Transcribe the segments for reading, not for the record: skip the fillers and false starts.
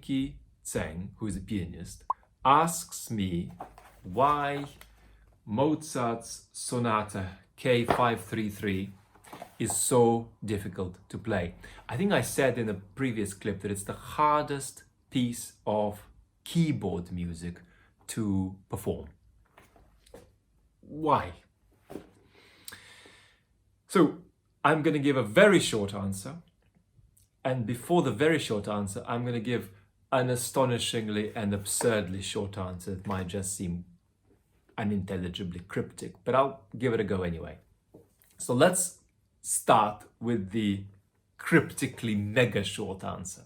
Tseng, who is a pianist, asks me why Mozart's Sonata K533 is so difficult to play. I think I said in a previous clip that it's the hardest piece of keyboard music to perform. Why? So I'm going to give a very short answer, and before the very short answer, I'm going to give an astonishingly and absurdly short answer. It might just seem unintelligibly cryptic, but I'll give it a go anyway. So let's start with the cryptically mega short answer.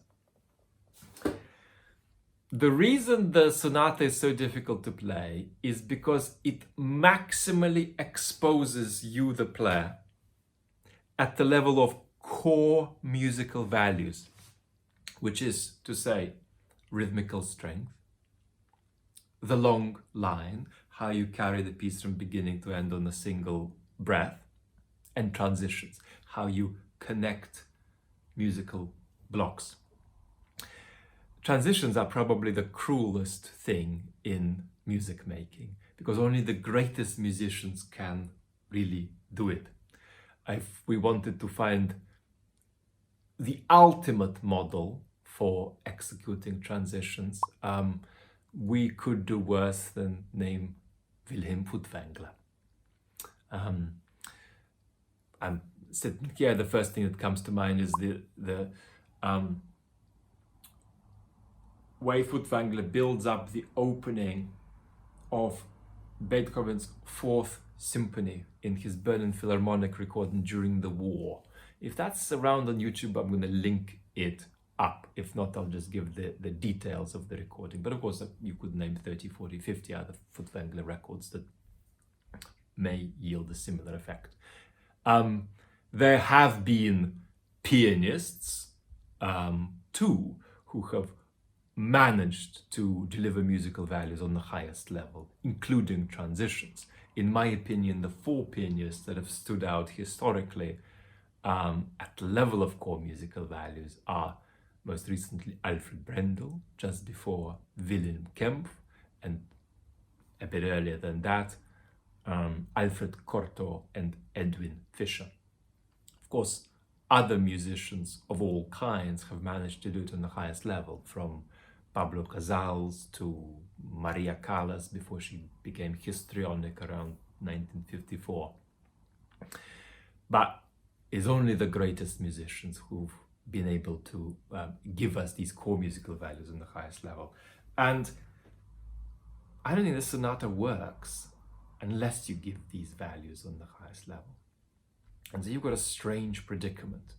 The reason the sonata is so difficult to play is because it maximally exposes you, the player, at the level of core musical values, which is to say, rhythmical strength, the long line, how you carry the piece from beginning to end on a single breath, and transitions, how you connect musical blocks. Transitions are probably the cruelest thing in music making, because only the greatest musicians can really do it. If we wanted to find the ultimate model for executing transitions, we could do worse than name Wilhelm Furtwängler. I'm sitting here, the first thing that comes to mind is the way Furtwängler builds up the opening of Beethoven's Fourth Symphony in his Berlin Philharmonic recording during the war. If that's around on YouTube, I'm going to link it up. If not, I'll just give the details of the recording. But of course, you could name 30, 40, 50 other Furtwängler records that may yield a similar effect. There have been pianists too who have managed to deliver musical values on the highest level, including transitions. In my opinion, the four pianists that have stood out historically at the level of core musical values are most recently Alfred Brendel, just before Wilhelm Kempff, and a bit earlier than that, Alfred Cortot and Edwin Fischer. Of course, other musicians of all kinds have managed to do it on the highest level, from Pablo Casals to Maria Callas before she became histrionic around 1954. But it's only the greatest musicians who've been able to give us these core musical values on the highest level. And I don't think the sonata works unless you give these values on the highest level. And so you've got a strange predicament,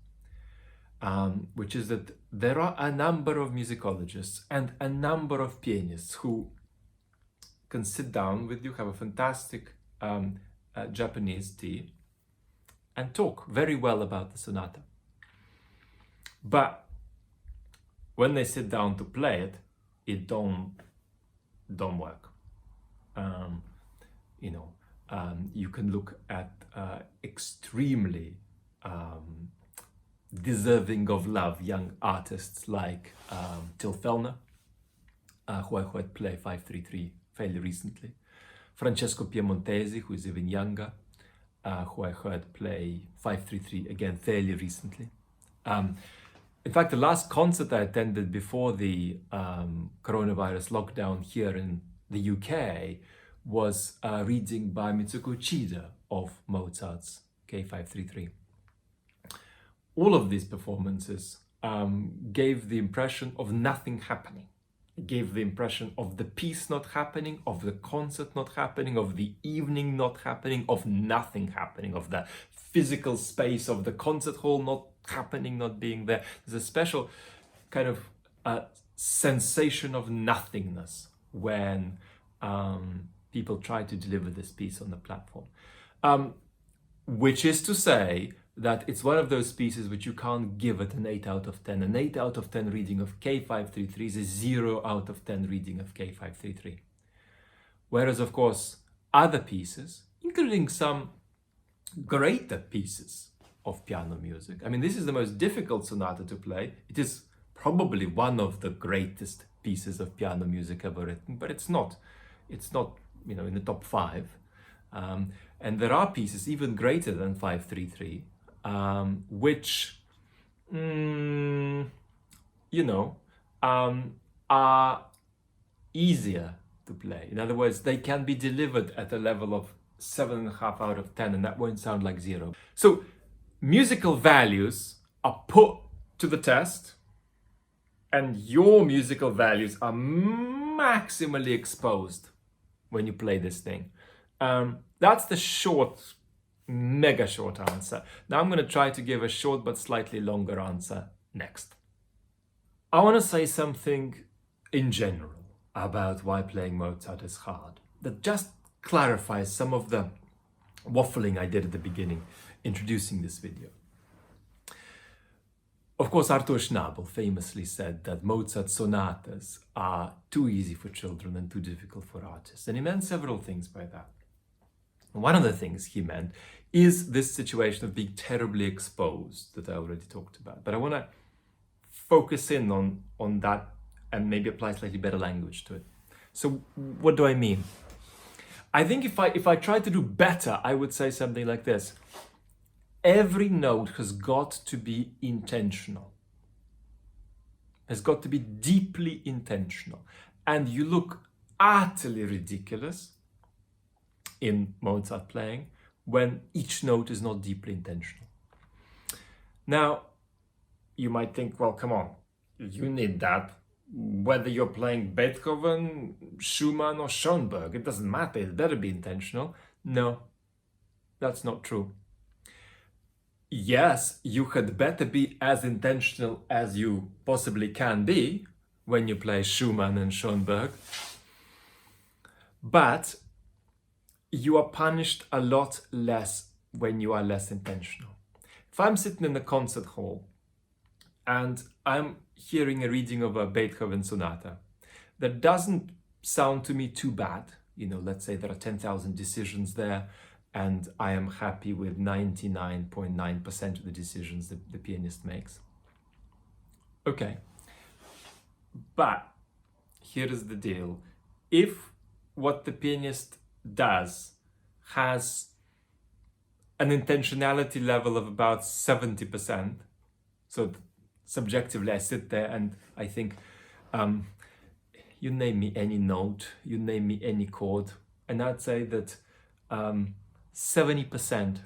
which is that there are a number of musicologists and a number of pianists who can sit down with you, have a fantastic Japanese tea, and talk very well about the sonata. But when they sit down to play it, it don't work. You can look at extremely deserving of love young artists like Fellner, who I heard play 533 fairly recently, Francesco Piemontese, who is even younger, who I heard play 533 again fairly recently. In fact, the last concert I attended before the coronavirus lockdown here in the UK was a reading by Mitsuko Uchida of Mozart's K533. All of these performances gave the impression of nothing happening. It gave the impression of the piece not happening, of the concert not happening, of the evening not happening, of nothing happening, of the physical space of the concert hall not happening, not being there. There's a special kind of sensation of nothingness when people try to deliver this piece on the platform. Which is to say that it's one of those pieces which you can't give it an 8 out of 10. An 8 out of 10 reading of K533 is a 0 out of 10 reading of K533. Whereas, of course, other pieces, including some greater pieces of piano music. I mean, this is the most difficult sonata to play. It is probably one of the greatest pieces of piano music ever written, but it's not, you know, in the top 5. And there are pieces even greater than 533, which, you know, are easier to play. In other words, they can be delivered at a level of 7.5 out of 10, and that won't sound like 0. So musical values are put to the test, and your musical values are maximally exposed when you play this thing. That's the short, mega short answer. Now I'm going to try to give a short but slightly longer answer next. I want to say something in general about why playing Mozart is hard, that just clarifies some of the waffling I did at the beginning, introducing this video. Of course, Artur Schnabel famously said that Mozart's sonatas are too easy for children and too difficult for artists, and he meant several things by that. One of the things he meant is this situation of being terribly exposed that I already talked about. But I want to focus in on that and maybe apply slightly better language to it. So what do I mean? I think if I try to do better, I would say something like this. Every note has got to be intentional. Has got to be deeply intentional. And you look utterly ridiculous in Mozart playing when each note is not deeply intentional. Now, you might think, well, come on, you need that whether you're playing Beethoven, Schumann or Schoenberg. It doesn't matter, it better be intentional. No, that's not true. Yes, you had better be as intentional as you possibly can be when you play Schumann and Schoenberg, but you are punished a lot less when you are less intentional. If I'm sitting in a concert hall and I'm hearing a reading of a Beethoven sonata that doesn't sound to me too bad, you know, let's say there are 10,000 decisions there, and I am happy with 99.9% of the decisions that the pianist makes. Okay, but here is the deal. If what the pianist does has an intentionality level of about 70%, so subjectively I sit there and I think, you name me any note, you name me any chord, and I'd say that 70%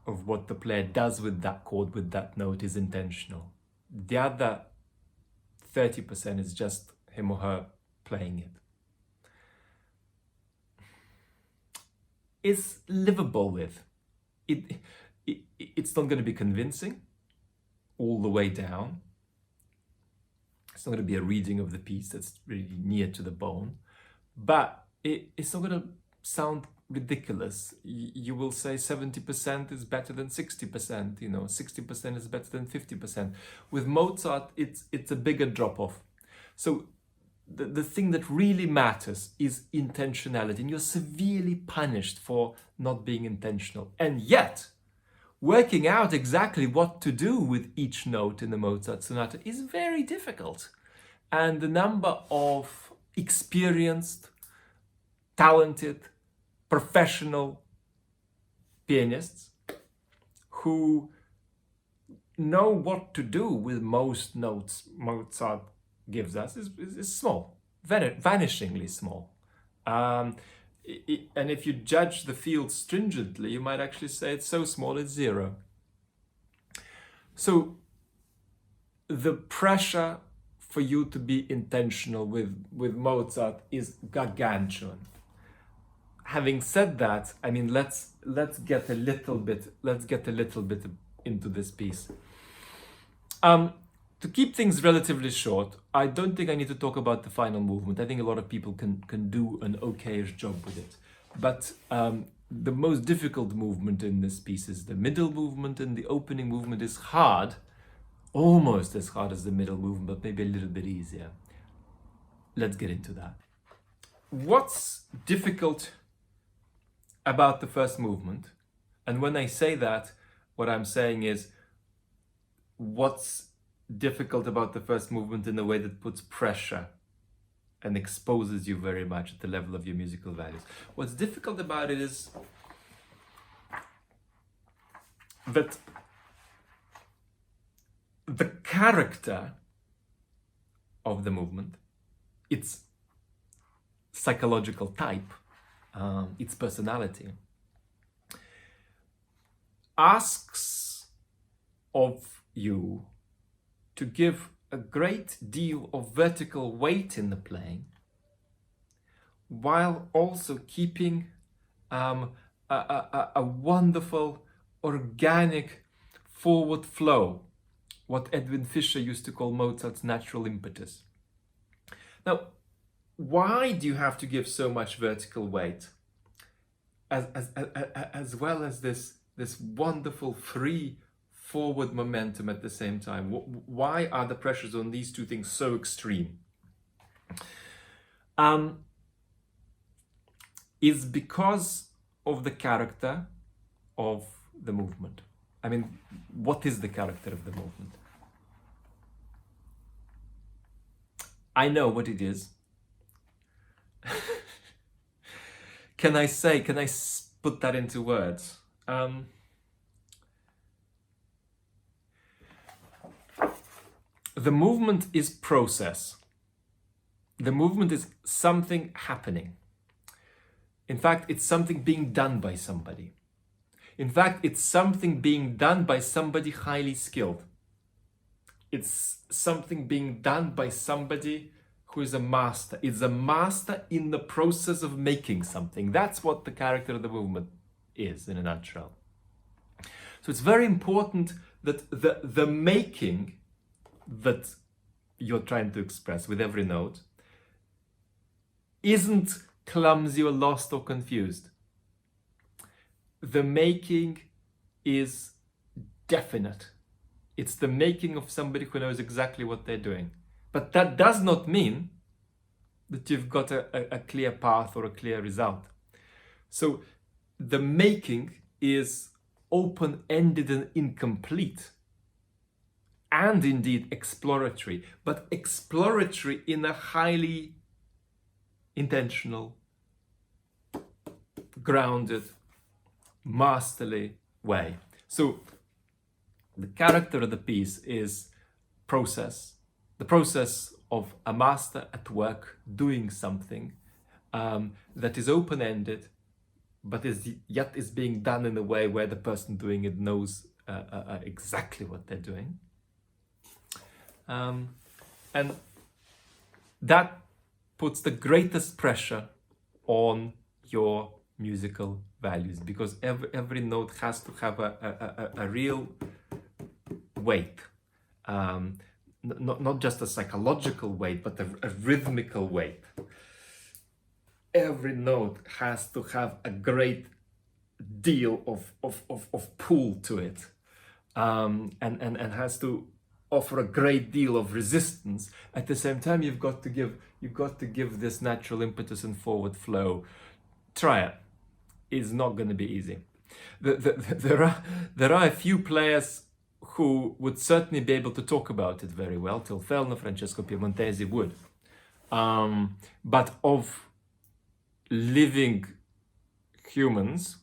of what the player does with that chord, with that note, is intentional. The other 30% is just him or her playing it. It's livable with. It's not going to be convincing all the way down. It's not going to be a reading of the piece that's really near to the bone, but it's not going to sound ridiculous. You will say 70% is better than 60%, you know, 60% is better than 50%. With Mozart, it's a bigger drop-off. So the thing that really matters is intentionality, and you're severely punished for not being intentional. And yet, working out exactly what to do with each note in the Mozart sonata is very difficult. And the number of experienced, talented, professional pianists who know what to do with most notes Mozart gives us is small, vanishingly small. And if you judge the field stringently, you might actually say it's so small it's 0. So the pressure for you to be intentional with Mozart is gargantuan. Having said that, I mean, let's get a little bit into this piece. To keep things relatively short, I don't think I need to talk about the final movement. I think a lot of people can do an okayish job with it. But the most difficult movement in this piece is the middle movement, and the opening movement is hard, almost as hard as the middle movement, but maybe a little bit easier. Let's get into that. What's difficult about the first movement? And when I say that, what I'm saying is what's difficult about the first movement in a way that puts pressure and exposes you very much at the level of your musical values. What's difficult about it is that the character of the movement, its psychological type, its personality, asks of you to give a great deal of vertical weight in the playing, while also keeping a wonderful organic forward flow, what Edwin Fischer used to call Mozart's natural impetus. Now, why do you have to give so much vertical weight, as well as this wonderful free forward momentum at the same time? Why are the pressures on these two things so extreme? Is because of the character of the movement. I mean, what is the character of the movement? I know what it is. Can I put that into words? The movement is process. The movement is something happening. In fact, it's something being done by somebody. In fact, it's something being done by somebody highly skilled. It's something being done by somebody who is a master. It's a master in the process of making something. That's what the character of the movement is, in a nutshell. So it's very important that the making that you're trying to express with every note isn't clumsy or lost or confused. The making is definite. It's the making of somebody who knows exactly what they're doing. But that does not mean that you've got a clear path or a clear result. So the making is open-ended and incomplete, and indeed exploratory, but exploratory in a highly intentional, grounded, masterly way. So the character of the piece is process, the process of a master at work doing something that is open-ended, but yet is being done in a way where the person doing it knows exactly what they're doing. And that puts the greatest pressure on your musical values, because every note has to have a real weight, not just a psychological weight, but a rhythmical weight. Every note has to have a great deal of pull to it, and has to offer a great deal of resistance. At the same time, you've got to give this natural impetus and forward flow. Try it. It's not going to be easy. There are a few players who would certainly be able to talk about it very well. Till Fellner, Francesco, Piemontese would. But of living humans,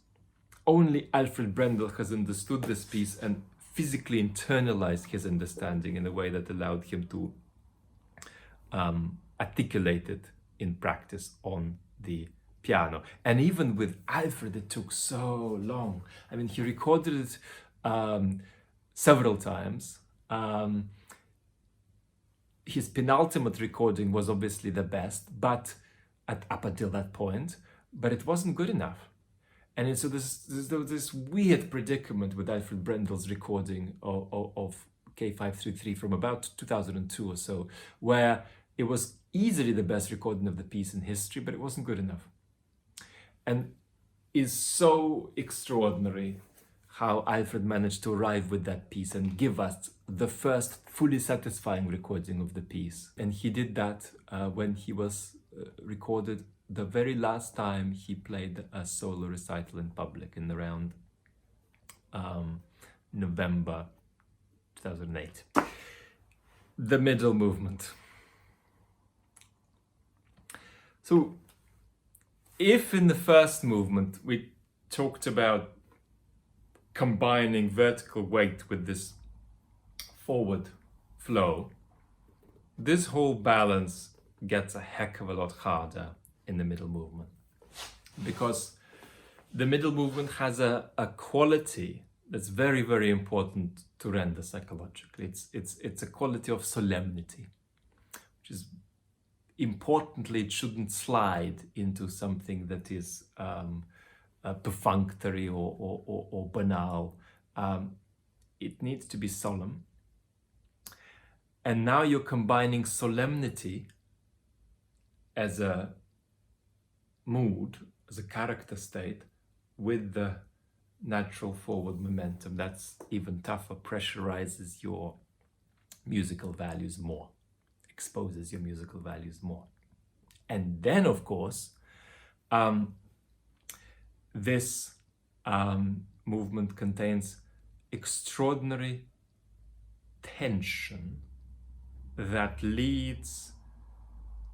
only Alfred Brendel has understood this piece and physically internalized his understanding in a way that allowed him to articulate it in practice on the piano. And even with Alfred, it took so long. I mean, he recorded it several times. His penultimate recording was obviously the best, but up until that point, but it wasn't good enough. And so there's this weird predicament with Alfred Brendel's recording of K533 from about 2002 or so, where it was easily the best recording of the piece in history, but it wasn't good enough. And is so extraordinary how Alfred managed to arrive with that piece and give us the first fully satisfying recording of the piece. And he did that when he was recorded the very last time he played a solo recital in public in around November 2008. the middle movement. So if in the first movement we talked about combining vertical weight with this forward flow, this whole balance gets a heck of a lot harder in the middle movement, because the middle movement has a quality that's very, very important to render psychologically. It's a quality of solemnity, which is importantly, it shouldn't slide into something that is perfunctory or banal. It needs to be solemn. And now you're combining solemnity as a mood, as a character state, with the natural forward momentum. That's even tougher, pressurizes your musical values more, exposes your musical values more. And then, of course, this movement contains extraordinary tension that leads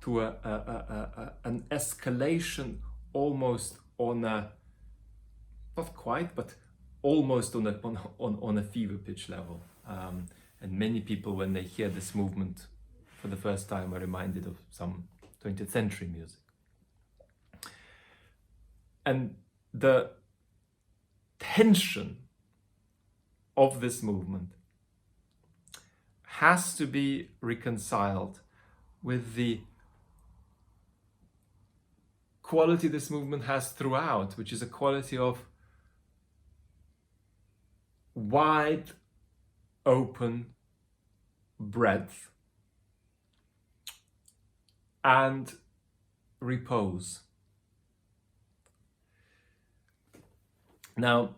to an escalation almost on a, not quite, but almost on a fever pitch level. And many people, when they hear this movement for the first time, are reminded of some 20th century music. And the tension of this movement has to be reconciled with the quality this movement has throughout, which is a quality of wide open breadth and repose. Now,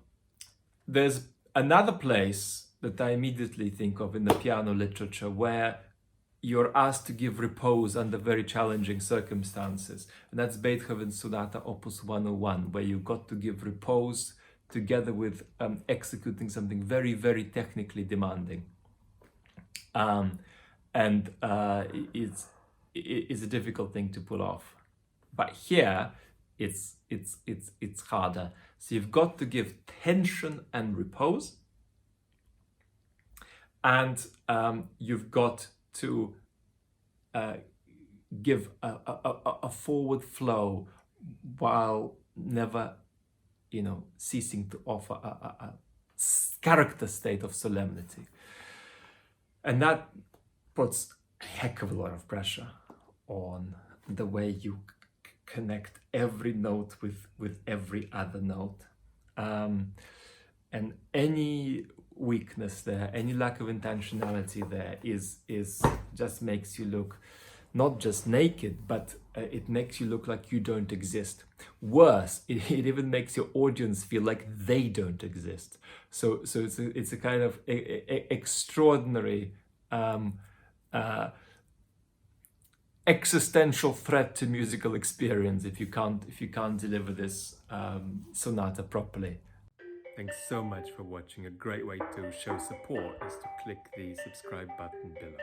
there's another place that I immediately think of in the piano literature where you're asked to give repose under very challenging circumstances, and that's Beethoven's Sonata Opus 101, where you've got to give repose together with executing something very, very technically demanding. It's a difficult thing to pull off. But here, it's harder. So you've got to give tension and repose, and you've got to give a forward flow while never, ceasing to offer a character state of solemnity. And that puts a heck of a lot of pressure on the way you connect every note with every other note. And any weakness there, any lack of intentionality there is just makes you look not just naked, but it makes you look like you don't exist. Worse, it even makes your audience feel like they don't exist. So it's a kind of extraordinary existential threat to musical experience if you can't deliver this sonata properly. Thanks so much for watching. A great way to show support is to click the subscribe button below.